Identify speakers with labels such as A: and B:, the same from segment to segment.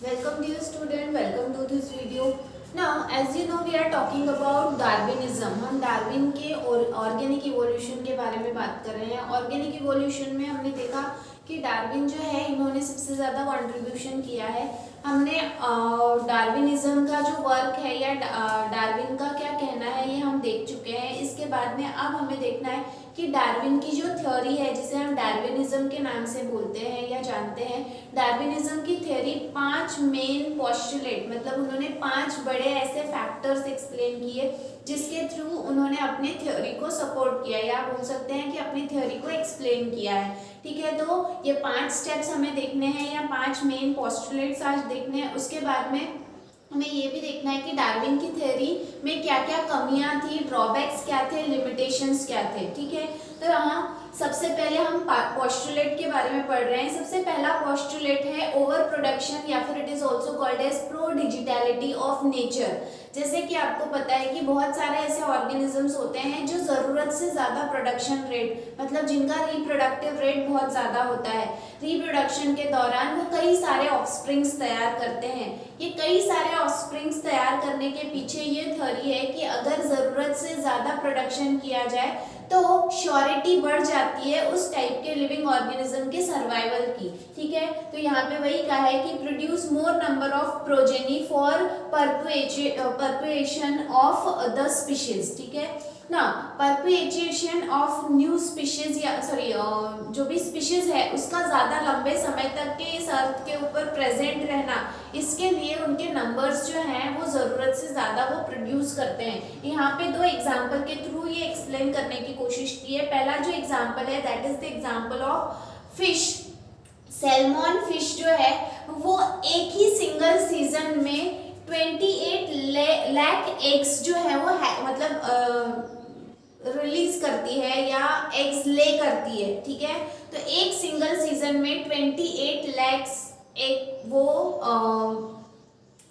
A: Welcome dear student, welcome to this video. Now as you know we are talking about Darwinism. हम Darwin के organic evolution के बारे में बात कर रहे हैं. ऑर्गेनिक इवोल्यूशन में हमने देखा कि डार्विन जो है इन्होंने सबसे ज़्यादा कंट्रीब्यूशन किया है. हमने डार्विनिज्म का जो वर्क है या डार्विन का क्या कहना है ये हम देख चुके हैं. इसके बाद में अब हमें देखना है कि डार्विन की जो थ्योरी है जिसे हम डार्विनिज्म के नाम से बोलते हैं या जानते हैं. डार्विनिज्म की थ्योरी 5 मेन पोस्टुलेट मतलब उन्होंने 5 बड़े ऐसे फैक्टर्स एक्सप्लेन किए जिसके थ्रू उन्होंने अपने थ्योरी को सपोर्ट किया या बोल सकते हैं कि अपनी थ्योरी को एक्सप्लेन किया है. ठीक है, तो ये 5 स्टेप्स हमें देखने हैं या 5 मेन पोस्टुलेट्स आज देखने हैं. उसके बाद में हमें ये भी देखना है कि डार्विन की थ्योरी में क्या क्या कमियां थी, ड्रॉबैक्स क्या थे, लिमिटेशंस क्या थे. ठीक है, तो यहाँ सबसे पहले हम पोस्टुलेट के बारे में पढ़ रहे हैं. सबसे पहला पोस्टुलेट है ओवर प्रोडक्शन या फिर it is also called as prodigality of nature. जैसे कि आपको पता है कि बहुत सारे ऐसे ऑर्गेनिजम्स होते हैं जो ज़रूरत से ज़्यादा प्रोडक्शन रेट मतलब जिनका रिप्रोडक्टिव रेट बहुत ज़्यादा होता है. रिप्रोडक्शन के दौरान वो कई सारे ऑफस्प्रिंग्स तैयार करते हैं. ये कई सारे ऑफस्प्रिंग्स तैयार करने के पीछे ये थ्योरी है कि अगर ज़रूरत से ज़्यादा प्रोडक्शन किया जाए तो श्योरिटी बढ़ जाती है उस टाइप के लिविंग ऑर्गेनिज्म के सर्वाइवल की. ठीक है, तो यहाँ पे वही कहा है कि produce more number of progeny for perpetuation of the species. ठीक है ना, परपुएशन ऑफ न्यू स्पीशीज या जो भी स्पीशीज है उसका ज़्यादा लंबे समय तक के इस अर्थ के ऊपर प्रेजेंट रहना, इसके लिए उनके नंबर्स जो हैं वो ज़रूरत से ज़्यादा वो प्रोड्यूस करते हैं. यहाँ पे 2 एग्जाम्पल के थ्रू ये एक्सप्लेन करने की कोशिश की है. पहला जो एग्जाम्पल है that is the example of fish. Salmon fish जो है वो एक ही सिंगल सीजन में 28 लाख एग्स जो है वो मतलब रिलीज करती है या एग्स ले करती है. ठीक है, तो एक सिंगल सीजन में 28 लैक्स एग वो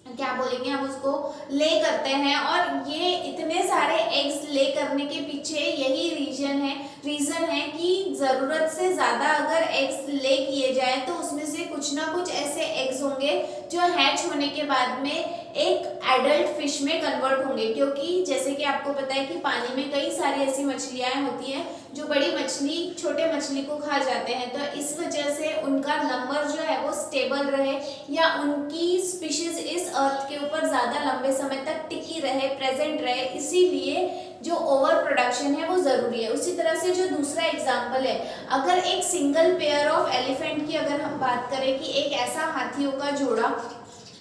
A: क्या बोलेंगे हम उसको ले करते हैं. और ये इतने सारे एग्स ले करने के पीछे यही रीजन है कि ज़रूरत से ज़्यादा अगर एग्स ले किए जाए तो उसमें से कुछ ना कुछ ऐसे एग्स होंगे जो हैच होने के बाद में एक एडल्ट फिश में कन्वर्ट होंगे. क्योंकि जैसे कि आपको पता है कि पानी में कई सारी ऐसी मछलियाँ होती हैं जो बड़ी मछली छोटे मछली को खा जाते हैं. तो इस वजह से उनका नंबर जो है वो स्टेबल रहे या उनकी स्पीशीज इस अर्थ के ऊपर ज़्यादा लंबे समय तक टिकी रहे, प्रेजेंट रहे, इसीलिए जो ओवर प्रोडक्शन है वो ज़रूरी है. उसी तरह से जो दूसरा एग्जाम्पल है, अगर एक सिंगल पेयर ऑफ एलिफेंट की अगर हम बात करें कि एक ऐसा हाथियों का जोड़ा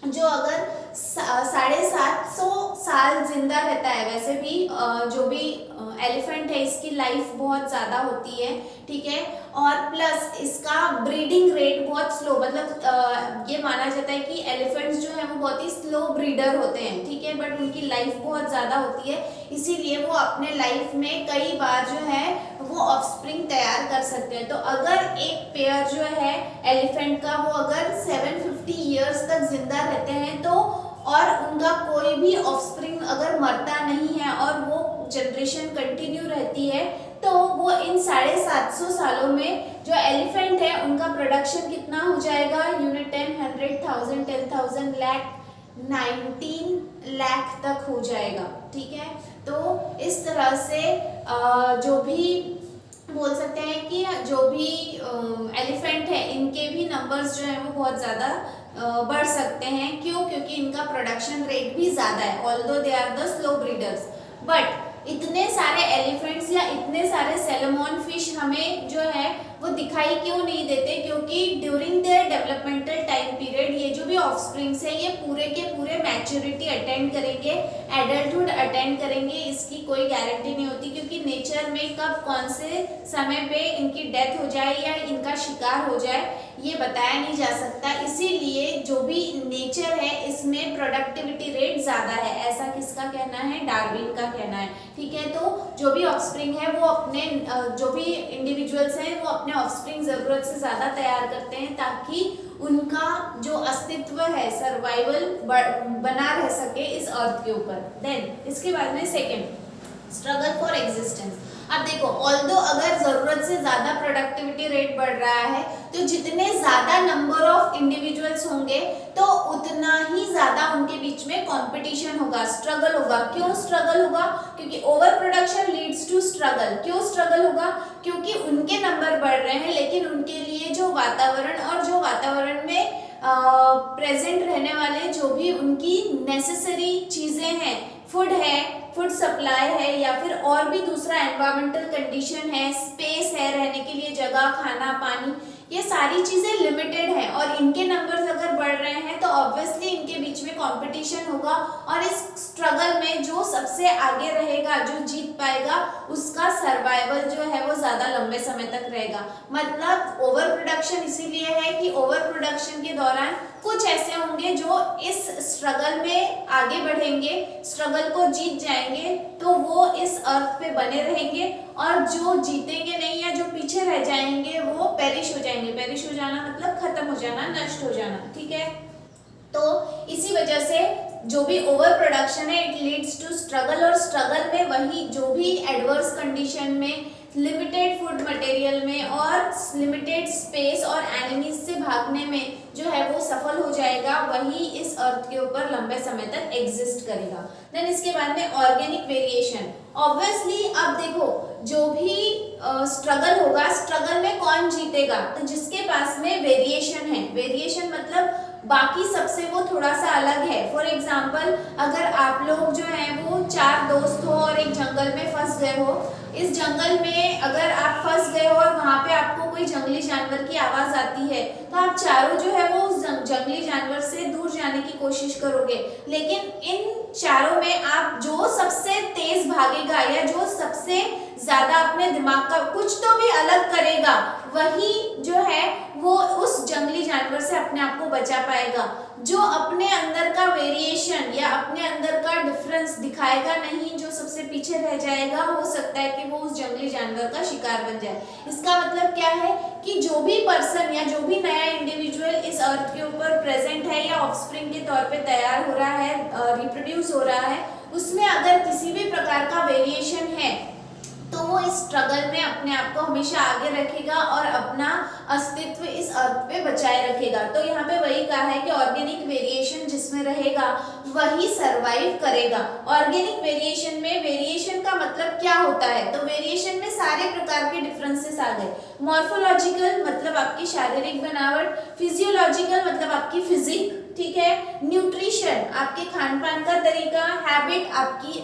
A: जो अगर 750 साल जिंदा रहता है. वैसे भी जो भी एलिफेंट है इसकी लाइफ बहुत ज़्यादा होती है. ठीक है, और प्लस इसका ब्रीडिंग रेट बहुत स्लो मतलब ये माना जाता है कि एलिफेंट्स जो है वो बहुत ही स्लो ब्रीडर होते हैं. ठीक है, बट उनकी लाइफ बहुत ज़्यादा होती है, इसीलिए वो अपने लाइफ में कई बार जो है वो ऑफस्प्रिंग तैयार कर सकते हैं. तो अगर एक पेयर जो है एलिफेंट का वो अगर 750 ईयर्स तक जिंदा रहते हैं तो और उनका कोई भी ऑफस्प्रिंग अगर मरता नहीं है और वो जनरेशन कंटिन्यू रहती है तो वो इन 750 सालों में जो एलिफेंट है उनका प्रोडक्शन कितना हो जाएगा. यूनिट 10, 100,000, 10,000 लाख 19 लाख तक हो जाएगा. ठीक है, तो इस तरह से जो भी बोल सकते हैं कि जो भी एलिफेंट है इनके भी नंबर्स जो हैं वो बहुत ज़्यादा बढ़ सकते हैं. क्यों? क्योंकि इनका प्रोडक्शन रेट भी ज़्यादा है. Although they are the slow breeders, but इतने सारे एलिफेंट्स या इतने सारे सैल्मन फिश हमें जो है वो दिखाई क्यों नहीं देते? क्योंकि during their developmental time period ये जो भी ऑफस्प्रिंग्स है ये पूरे के पूरे मैच्योरिटी अटेंड करेंगे, एडल्टहुड अटेंड करेंगे. इसकी कोई गारंटी नहीं होती क्योंकि नेचर में कब कौन से समय पे इनकी डेथ हो जाए या इनका शिकार हो जाए ये बताया नहीं जा सकता. इसीलिए जो भी नेचर है इसमें प्रोडक्टिविटी रेट ज़्यादा है. ऐसा किसका कहना है? डार्विन का कहना है. ठीक है, तो जो भी ऑफस्प्रिंग है वो अपने जो भी इंडिविजुअल्स हैं वो अपने ऑफस्प्रिंग ज़रूरत से ज़्यादा तैयार करते हैं ताकि उनका जो अस्तित्व है सर्वाइवल बना रह सके इस अर्थ के ऊपर. देन इसके बाद में सेकेंड स्ट्रगल फॉर एग्जिस्टेंस. अब देखो, ऑल्दो अगर ज़रूरत से ज़्यादा प्रोडक्टिविटी रेट बढ़ रहा है तो जितने ज़्यादा नंबर ऑफ इंडिविजुअल्स एनिमल्स होंगे तो उतना ही ज्यादा उनके बीच में कंपटीशन होगा, स्ट्रगल होगा। क्यों स्ट्रगल होगा? क्योंकि over production leads to struggle. क्यों स्ट्रगल होगा? क्योंकि उनके नंबर बढ़ रहे हैं लेकिन उनके लिए जो वातावरण और जो वातावरण में प्रेजेंट रहने वाले जो भी उनकी नेसेसरी चीजें हैं, फूड है, फूड सप्लाई है, या फिर और भी दूसरा एनवायरमेंटल कंडीशन है, स्पेस है, रहने के लिए जगह, खाना, पानी, ये सारी चीजें लिमिटेड है और इनके नंबर्स अगर बढ़ रहे हैं तो ऑब्वियसली इनके बीच में कंपटीशन होगा और इस स्ट्रगल में जो सबसे आगे रहेगा, जो जीत पाएगा, उसका सर्वाइवल जो है वो ज्यादा लंबे समय तक रहेगा। मतलब ओवर प्रोडक्शन इसीलिए है कि ओवर प्रोडक्शन के दौरान कुछ ऐसे होंगे जो इस स्ट्रगल में आगे बढ़ेंगे, स्ट्रगल को जीत जाएंगे, तो वो इस अर्थ पे बने रहेंगे, और जो जीतेंगे नहीं या जो पीछे रह जाएंगे वो पेरिश हो जाएंगे। पेरिश हो जाना मतलब खत्म हो जाना, नष्ट हो जाना, ठीक है। तो इसी वजह से जो भी ओवर प्रोडक्शन है इट लीड्स टू स्ट्रगल, और स्ट्रगल में वही जो भी एडवर्स कंडीशन में, लिमिटेड फूड मटेरियल में और लिमिटेड स्पेस और एनिमीज से भागने में जो है वो सफल हो जाएगा, वही इस अर्थ के ऊपर लंबे समय तक एग्जिस्ट करेगा। देन इसके बाद में ऑर्गेनिक वेरिएशन। ऑब्वियसली अब देखो जो भी स्ट्रगल होगा, स्ट्रगल में कौन जीतेगा? तो जिसके पास में वेरिएशन है। वेरिएशन मतलब बाकी सबसे वो थोड़ा सा अलग है। फॉर एग्जाम्पल अगर आप लोग जो है वो 4 दोस्त हो और एक जंगल में फंस गए हो, इस जंगल में अगर आप फंस गए हो और वहाँ पे आपको कोई जंगली जानवर की आवाज आती है तो आप चारों जो है वो जंगली जानवर से दूर जाने की कोशिश करोगे, लेकिन इन चारों में आप जो सबसे तेज भागेगा या जो सबसे ज्यादा अपने दिमाग का कुछ तो भी अलग करेगा, वही जो है वो उस जंगली जानवर से अपने आप को बचा पाएगा। जो अपने अंदर का वेरिएशन या अपने अंदर का डिफरेंस दिखाएगा नहीं, जो सबसे पीछे रह जाएगा, हो सकता है कि वो उस जंगली जानवर का शिकार बन जाए। इसका मतलब क्या है कि जो भी पर्सन या जो भी नया इंडिविजुअल इस अर्थ के ऊपर प्रेजेंट है या ऑफस्प्रिंग के तौर पे तैयार हो रहा है, रिप्रोड्यूस हो रहा है, उसमें अगर किसी भी प्रकार का वेरिएशन है तो वो इस स्ट्रगल में अपने आप को हमेशा आगे रखेगा और अपना अस्तित्व इस अर्थ पे बचाए रखेगा। तो यहाँ पे वही कहा है कि ऑर्गेनिक वेरिएशन जिसमें रहेगा वही सरवाइव करेगा। ऑर्गेनिक वेरिएशन में वेरिएशन का मतलब क्या होता है? तो वेरिएशन में सारे प्रकार के डिफरेंसेस आ गए। मॉर्फोलॉजिकल मतलब आपकी शारीरिक बनावट, फिजियोलॉजिकल मतलब आपकी फिजिक, ठीक है, न्यूट्रिशन आपके खान पान का तरीका, हैबिट आपकी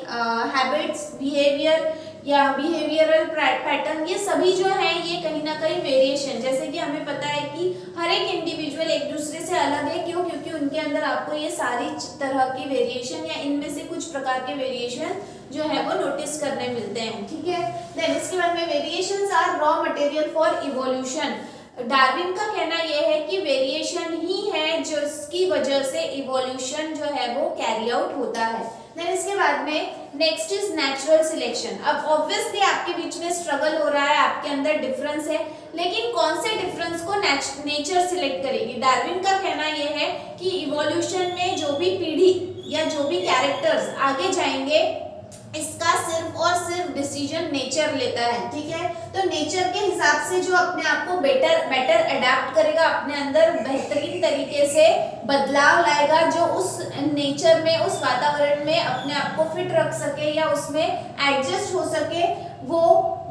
A: हैबिट्स, बिहेवियर या बिहेवियरल पैटर्न, ये सभी जो है ये कहीं ना कहीं वेरिएशन, जैसे कि हमें पता है कि हर एक इंडिविजुअल एक दूसरे से अलग है। क्यों? क्योंकि उनके अंदर आपको ये सारी तरह की वेरिएशन या इनमें से कुछ प्रकार के वेरिएशन जो है वो नोटिस करने मिलते हैं, ठीक है। देन इसके बाद में variations are raw material for evolution. Darwin का कहना यह है कि वेरिएशन ही है जिसकी वजह से इवोल्यूशन जो है वो कैरी आउट होता है। देन इसके बाद में नेक्स्ट इज नेचुरल सिलेक्शन। अब ऑब्वियसली आपके बीच में स्ट्रगल हो रहा है, आपके अंदर डिफरेंस है, लेकिन कौन से डिफरेंस को नेचर सिलेक्ट करेगी? डार्विन का कहना यह है कि इवोल्यूशन में जो भी पीढ़ी या जो भी कैरेक्टर्स आगे जाएंगे इसका सिर्फ और सिर्फ डिसीजन नेचर लेता है, ठीक है। तो नेचर के हिसाब से जो अपने आप को बेटर अडेप्ट करेगा, अपने अंदर बेहतरीन तरीके से बदलाव लाएगा, जो उस नेचर में, उस वातावरण में अपने आप को फिट रख सके या उसमें एडजस्ट हो सके वो,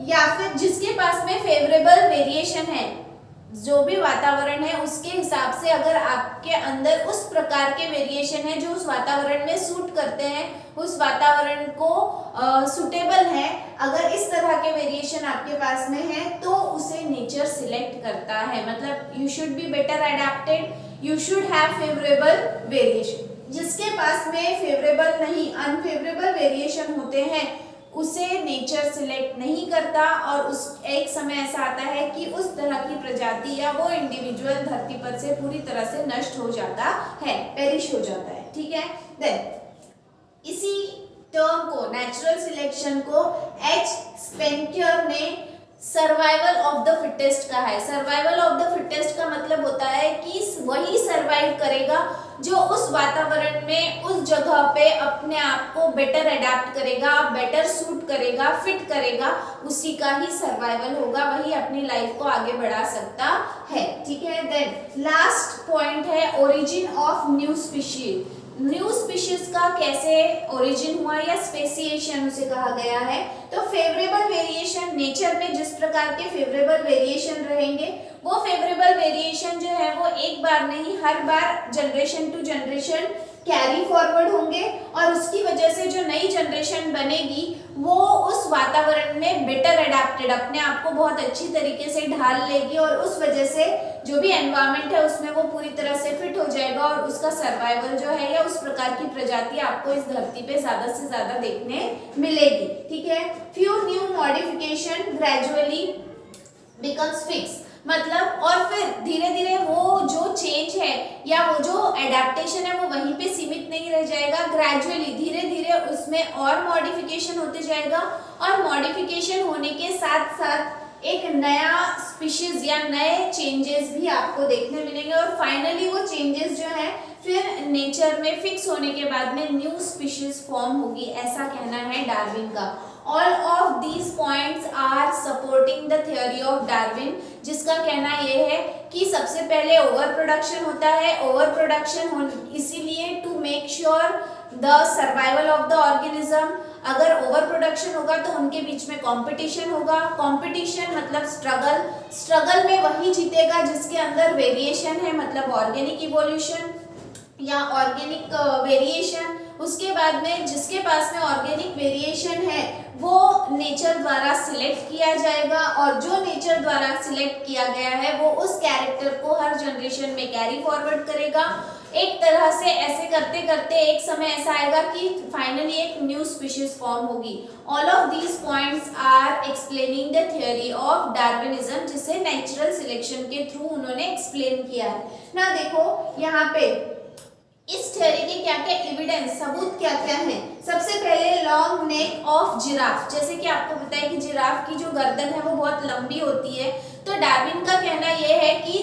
A: या फिर जिसके पास में फेवरेबल वेरिएशन है, जो भी वातावरण है उसके हिसाब से अगर आपके अंदर उस प्रकार के वेरिएशन है जो उस वातावरण में सूट करते हैं, उस वातावरण को सुटेबल है, अगर इस तरह के वेरिएशन आपके पास में है तो उसे नेचर सिलेक्ट करता है। मतलब you should be better adapted, you should have favourable variation. जिसके पास में फेवरेबल नहीं, अनफेवरेबल वेरिएशन होते हैं उसे नेचर सिलेक्ट नहीं करता, और उस एक समय ऐसा आता है कि उस तरह की प्रजाति या वो इंडिविजुअल धरती पर से पूरी तरह से नष्ट हो जाता है, पेरिश हो जाता है, ठीक है। देन इसी टर्म को, नेचुरल सिलेक्शन को, एच स्पेंकर ने सर्वाइवल ऑफ द फिटेस्ट कहा है। सर्वाइवल ऑफ द फिटेस्ट का मतलब होता है कि वही सरवाइव करेगा जो उस वातावरण में उस जगह पे अपने आप को बेटर अडेप्ट करेगा, बेटर सूट करेगा, फिट करेगा, उसी का ही सर्वाइवल होगा, वही अपनी लाइफ को आगे बढ़ा सकता है। ठीक है। देन लास्ट पॉइंट है origin of new species. New species का कैसे ओरिजिन हुआ या स्पेसिएशन उसे कहा गया है। तो फेवरेबल वेरिएशन, नेचर में जिस प्रकार के फेवरेबल वेरिएशन रहेंगे वो फेवरेबल वेरिएशन जो है वो एक बार नहीं हर बार generation to generation carry forward होंगे और उसकी वजह से जो नई जनरेशन बनेगी वो उस वातावरण में बेटर अडेप्टेड अपने आप को बहुत अच्छी तरीके से ढाल लेगी और उस वजह से जो भी एनवायरनमेंट है उसमें वो पूरी तरह से फिट हो जाएगा और उसका सर्वाइवल जो है या उस प्रकार की प्रजाति आपको इस धरती पे ज्यादा से ज्यादा देखने मिलेगी। ठीक है। Few new modification gradually becomes fix, मतलब और फिर धीरे धीरे वो जो चेंज है या वो जो एडेप्टेशन है वो वहीं पे सीमित नहीं रह जाएगा, ग्रेजुअली धीरे धीरे उसमें और मॉडिफिकेशन होते जाएगा और मॉडिफिकेशन होने के साथ साथ एक नया स्पीशीज या नए चेंजेस भी आपको देखने मिलेंगे और फाइनली वो चेंजेस जो है फिर नेचर में फिक्स होने के बाद में न्यू स्पीशीज फॉर्म होगी, ऐसा कहना है डार्विन का। All of these points are supporting the theory of Darwin, जिसका कहना यह है कि सबसे पहले ओवर प्रोडक्शन होता है, ओवर प्रोडक्शन इसीलिए to make sure the survival of the organism. अगर ओवर प्रोडक्शन होगा तो उनके बीच में कंपटीशन होगा, कंपटीशन मतलब स्ट्रगल, स्ट्रगल में वही जीतेगा जिसके अंदर वेरिएशन है, मतलब ऑर्गेनिक इवोल्यूशन या ऑर्गेनिक वेरिएशन। उसके बाद में जिसके पास में ऑर्गेनिक वेरिएशन है वो नेचर द्वारा सिलेक्ट किया जाएगा और जो नेचर द्वारा सिलेक्ट किया गया है वो उस कैरेक्टर को हर जनरेशन में कैरी फॉरवर्ड करेगा। एक तरह से ऐसे करते करते एक समय ऐसा आएगा कि फाइनली एक न्यू स्पीशीज फॉर्म होगी। All of these points are explaining the theory of Darwinism, जिसे नेचुरल सिलेक्शन के थ्रू उन्होंने एक्सप्लेन किया है ना। देखो यहाँ पे इस थ्योरी के क्या क्या एविडेंस, सबूत क्या क्या है। सबसे पहले लॉन्ग नेक ऑफ जिराफ, जैसे कि आपको पता है कि जिराफ की जो गर्दन है वो बहुत लंबी होती है, तो डार्विन का कहना यह है कि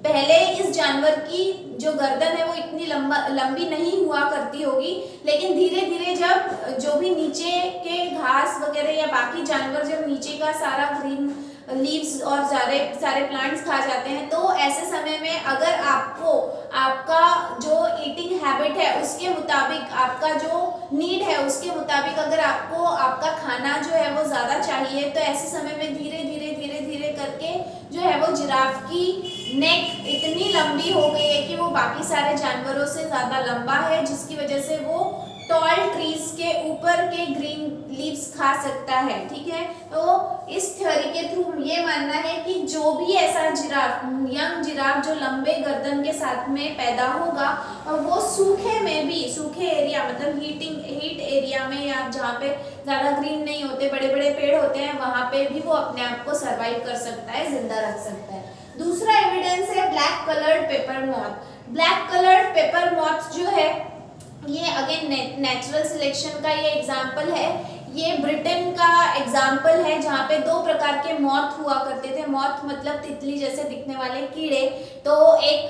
A: पहले इस जानवर की जो गर्दन है वो इतनी लंबी नहीं हुआ करती होगी, लेकिन धीरे धीरे जब जो भी नीचे के घास वगैरह या बाकी जानवर जब नीचे का सारा ग्रीन लीव्स और सारे प्लांट्स खा जाते हैं तो ऐसे समय में अगर आपको आपका जो ईटिंग हैबिट है उसके मुताबिक, आपका जो नीड है उसके मुताबिक अगर आपको आपका खाना जो है वो ज़्यादा चाहिए तो ऐसे समय में धीरे धीरे धीरे धीरे करके जो है वो जिराफ की नेक इतनी लंबी हो गई है कि वो बाकी सारे जानवरों से ज़्यादा लंबा है, जिसकी वजह से वो टॉल ट्रीज के ऊपर के ग्रीन लीव्स खा सकता है। ठीक है। तो इस थ्योरी के थ्रू ये मानना है कि जो भी ऐसा जिराफ, यंग जिराफ जो लंबे गर्दन के साथ में पैदा होगा और वो सूखे में भी, सूखे एरिया मतलब हीट एरिया में या जहाँ पे ज़्यादा ग्रीन नहीं होते, बड़े बड़े पेड़ होते हैं, वहाँ पे भी वो अपने आप को सर्वाइव कर सकता है, जिंदा रख सकता है। दूसरा एविडेंस है black coloured paper moth. Black coloured paper moth जो है ये अगेन नेचुरल सिलेक्शन का ये एग्जाम्पल है। ये ब्रिटेन का एग्जाम्पल है जहाँ पे दो प्रकार के मॉथ हुआ करते थे। मॉथ मतलब तितली जैसे दिखने वाले कीड़े। तो एक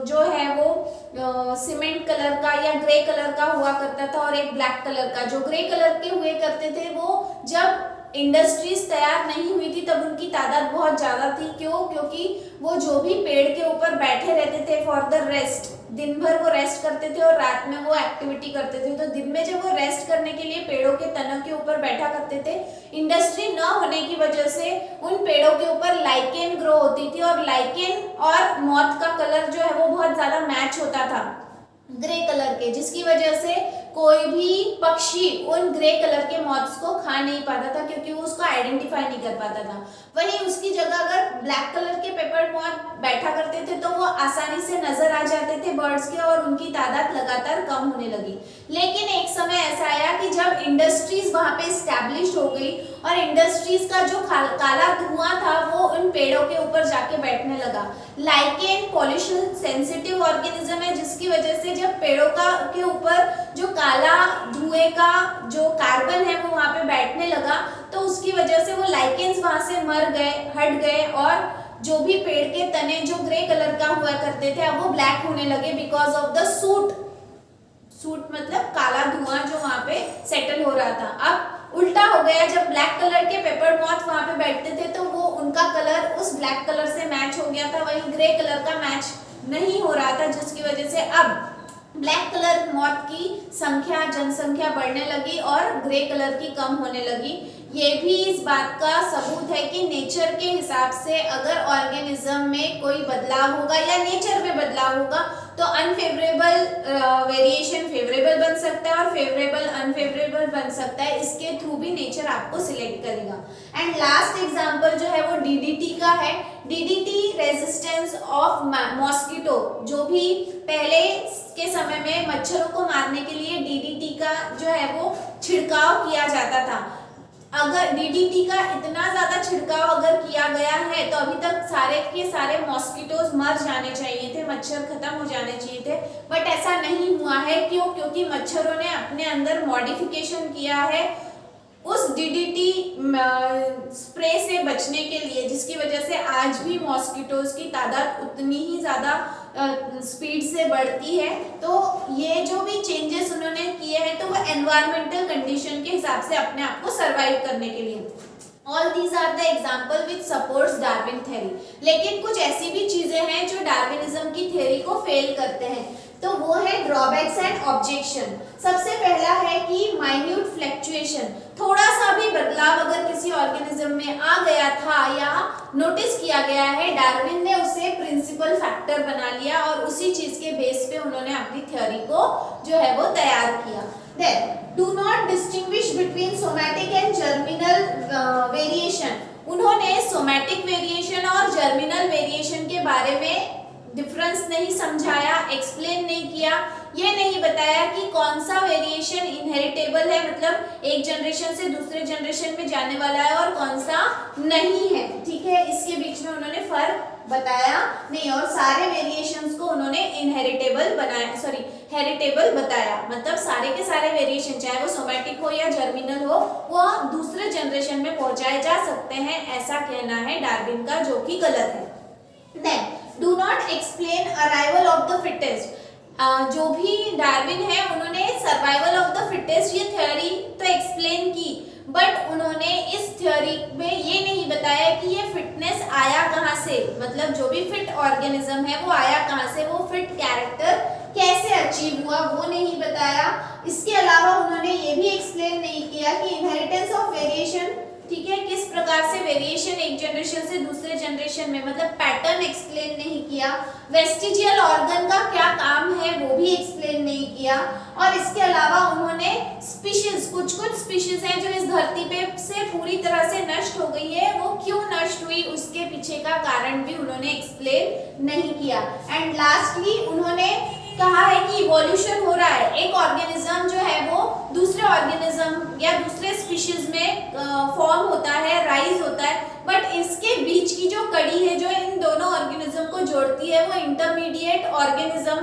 A: जो है वो सीमेंट कलर का या ग्रे कलर का हुआ करता था और एक ब्लैक कलर का। जो ग्रे कलर के हुए करते थे वो जब इंडस्ट्रीज तैयार नहीं हुई थी तब उनकी तादाद बहुत ज़्यादा थी। क्यों? क्योंकि वो जो भी पेड़ के ऊपर बैठे रहते थे फॉर द रेस्ट, दिन भर वो रेस्ट करते थे और रात में वो एक्टिविटी करते थे। तो दिन में जब वो रेस्ट करने के लिए पेड़ों के तनों के ऊपर बैठा करते थे, इंडस्ट्री न होने की वजह से उन पेड़ों के ऊपर लाइकेन ग्रो होती थी और लाइकेन और मॉथ का कलर जो है वो बहुत ज़्यादा मैच होता था ग्रे कलर के, जिसकी वजह से कोई भी पक्षी उन ग्रे कलर के मॉथ्स को खा नहीं पाता था क्योंकि वो उसको आइडेंटिफाई नहीं कर पाता था। वहीं उसकी जगह अगर ब्लैक कलर के पेपर मॉथ बैठा करते थे तो वो आसानी से नजर आ जाते थे बर्ड्स के और उनकी तादाद लगातार कम होने लगी। लेकिन एक समय ऐसा आया कि जब इंडस्ट्रीज वहाँ पे स्टैब्लिश हो गई और इंडस्ट्रीज का जो काला धुआं था वो उन पेड़ों के ऊपर जाके बैठने लगा। लाइकेन पॉल्यूशन सेंसिटिव ऑर्गेनिज्म है, जिसकी वजह से जब पेड़ों के ऊपर जो काला धुएं का जो कार्बन है वो वहाँ पे बैठने लगा तो उसकी वजह से वो लाइकेन्स वहाँ से मर गए, हट गए और जो भी पेड़ के तने जो ग्रे कलर का हुआ करते थे अब वो ब्लैक होने लगे बिकॉज ऑफ द सूट मतलब काला धुआं जो वहां पे सेटल हो रहा था। अब उल्टा हो गया, जब ब्लैक कलर के पेपर मॉथ वहां पे बैठते थे तो वो उनका कलर उस ब्लैक कलर से मैच हो गया था, वही ग्रे कलर का मैच नहीं हो रहा था, जिसकी वजह से अब ब्लैक कलर मॉथ की जनसंख्या बढ़ने लगी और ग्रे कलर की कम होने लगी। ये भी इस बात का सबूत है कि नेचर के हिसाब से अगर ऑर्गेनिज्म में कोई बदलाव होगा या नेचर में बदलाव होगा तो अनफेवरेबल वेरिएशन फेवरेबल बन सकता है और फेवरेबल अनफेवरेबल बन सकता है। इसके थ्रू भी नेचर आपको सिलेक्ट करेगा। एंड लास्ट एग्जांपल जो है वो डीडीटी का है। डीडीटी रेजिस्टेंस ऑफ मॉस्किटो, जो भी पहले के समय में मच्छरों को मारने के लिए डीडीटी का जो है वो छिड़काव किया जाता था। अगर डीडीटी का इतना ज्यादा छिड़काव अगर किया गया है तो अभी तक सारे के सारे मॉस्किटोज मर जाने चाहिए थे, मच्छर खत्म हो जाने चाहिए थे, बट ऐसा नहीं हुआ है। क्यों? क्योंकि मच्छरों ने अपने अंदर मॉडिफिकेशन किया है उस डीडीटी स्प्रे से बचने के लिए, जिसकी वजह से आज भी मॉस्किटोज की तादाद उतनी ही ज्यादा स्पीड से बढ़ती है। तो ये जो भी चेंजेस उन्होंने किए हैं तो वो एनवायरमेंटल कंडीशन के हिसाब से अपने आप को सरवाइव करने के लिए। All these are the example which supports Darwin theory। लेकिन कुछ ऐसी भी चीजें हैं जो डार्विनिज्म की थ्योरी को फेल करते हैं, तो वो है ड्रॉबैक्स एंड ऑब्जेक्शन। सबसे पहला है कि माइन्यूट फ्लक्चुएशन, थोड़ा सा भी बदलाव अगर किसी ऑर्गेनिज्म में आ गया था या नोटिस किया गया है, डार्विन ने उसे प्रिंसिपल फैक्टर बना लिया और उसी चीज के बेस पे उन्होंने अपनी थ्योरी को जो है वो तैयार किया। Then do not distinguish between somatic and germinal variation। उन्होंने सोमैटिक वेरिएशन और जर्मिनल वेरिएशन के बारे में डिफरेंस नहीं समझाया, एक्सप्लेन नहीं किया, ये नहीं बताया कि कौन सा वेरिएशन इनहेरिटेबल है, मतलब एक जनरेशन से दूसरे जनरेशन में जाने वाला है, और कौन सा नहीं है। ठीक है, इसके बीच में उन्होंने फर्क बताया नहीं और सारे वेरिएशंस को उन्होंने इनहेरिटेबल बनाया, सॉरी हेरिटेबल बताया। मतलब सारे के सारे वेरिएशन चाहे वो सोमैटिक हो या जर्मिनल हो वो दूसरे जनरेशन में पहुंचाए जा सकते हैं, ऐसा कहना है डार्विन का, जो कि गलत है। Then, do not explain arrival of the fittest। जो भी डार्विन है उन्होंने सर्वाइवल ऑफ द फिटेस्ट ये थ्योरी तो एक्सप्लेन की, बट उन्होंने इस थ्योरी में ये नहीं बताया कि ये फिटनेस आया कहाँ से, मतलब जो भी फिट ऑर्गेनिज्म है वो आया कहाँ से, वो फिट कैरेक्टर कैसे अचीव हुआ वो नहीं बताया। इसके अलावा उन्होंने ये भी एक्सप्लेन नहीं किया कि इनहेरिटेंस ऑफ वेरिएशन, ठीक है, किस प्रकार से वेरिएशन एक जनरेशन से दूसरे जनरेशन में, मतलब पैटर्न एक्सप्लेन नहीं किया। वेस्टिजियल ऑर्गन का क्या काम है वो भी एक्सप्लेन नहीं किया। और इसके अलावा उन्होंने स्पीशीज, कुछ स्पीशीज हैं जो इस धरती पे से पूरी तरह से नष्ट हो गई है, वो क्यों नष्ट हुई उसके पीछे का कारण भी उन्होंने एक्सप्लेन नहीं किया। एंड लास्टली उन्होंने कहा है कि इवोल्यूशन हो रहा है, एक ऑर्गेनिज्म जो है वो दूसरे ऑर्गेनिज्म या दूसरे स्पीशीज में फॉर्म होता है, राइज होता है, बट इसके बीच की जो कड़ी है जो इन दोनों ऑर्गेनिज्म को जोड़ती है वो इंटरमीडिएट ऑर्गेनिज्म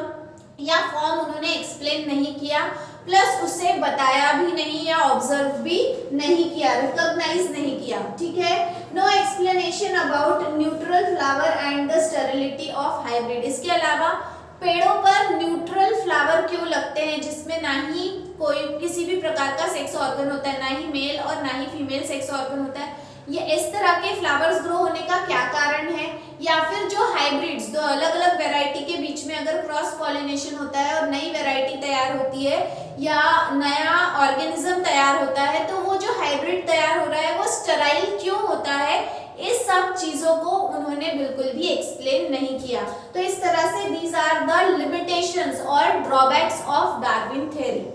A: या फॉर्म उन्होंने एक्सप्लेन नहीं किया, प्लस उसे बताया भी नहीं या ऑब्जर्व भी नहीं किया, रिकॉग्नाइज नहीं किया। ठीक है, no explanation about neutral flower and the sterility of hybrid. इसके अलावा पेड़ों पर न्यूट्रल फ्लावर क्यों लगते हैं जिसमें ना ही कोई किसी भी प्रकार का सेक्स ऑर्गन होता है, ना ही मेल और ना ही फीमेल सेक्स ऑर्गन होता है, ये इस तरह के फ्लावर्स ग्रो होने का क्या कारण है? या फिर जो हाइब्रिड्स, दो अलग अलग वैरायटी के बीच में अगर क्रॉस पॉलिनेशन होता है और नई वैरायटी तैयार होती है या नया ऑर्गेनिज्म तैयार होता है, तो वो जो हाइब्रिड तैयार हो रहा है वो स्टेराइल क्यों होता है? इस सब चीजों को उन्होंने बिल्कुल भी एक्सप्लेन नहीं किया। तो इस तरह से दीज आर द लिमिटेशंस और drawbacks of Darwin theory.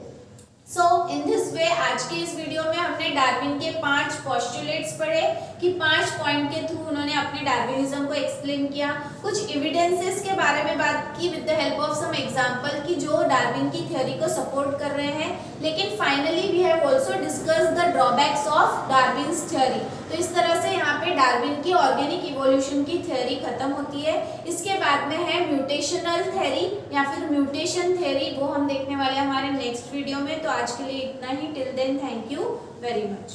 A: So in this way आज के इस वीडियो में हमने डार्विन के 5 पोस्टुलेट्स पढ़े कि 5 पॉइंट के थ्रू उन्होंने अपने डार्विनिज्म को एक्सप्लेन किया, कुछ एविडेंसेस के बारे में बात की with the help of some example की जो डार्विन की थ्योरी को सपोर्ट कर रहे हैं, लेकिन finally we have also discussed the drawbacks of Darwin's theory. तो इस तरह से यहाँ पे डार्विन की ऑर्गेनिक इवोल्यूशन की थ्योरी खत्म होती है। इसके बाद में है म्यूटेशनल थ्योरी या फिर म्यूटेशन थ्योरी, वो हम देखने वाले हैं हमारे नेक्स्ट वीडियो में। तो आज के लिए इतना ही, till then thank you very much.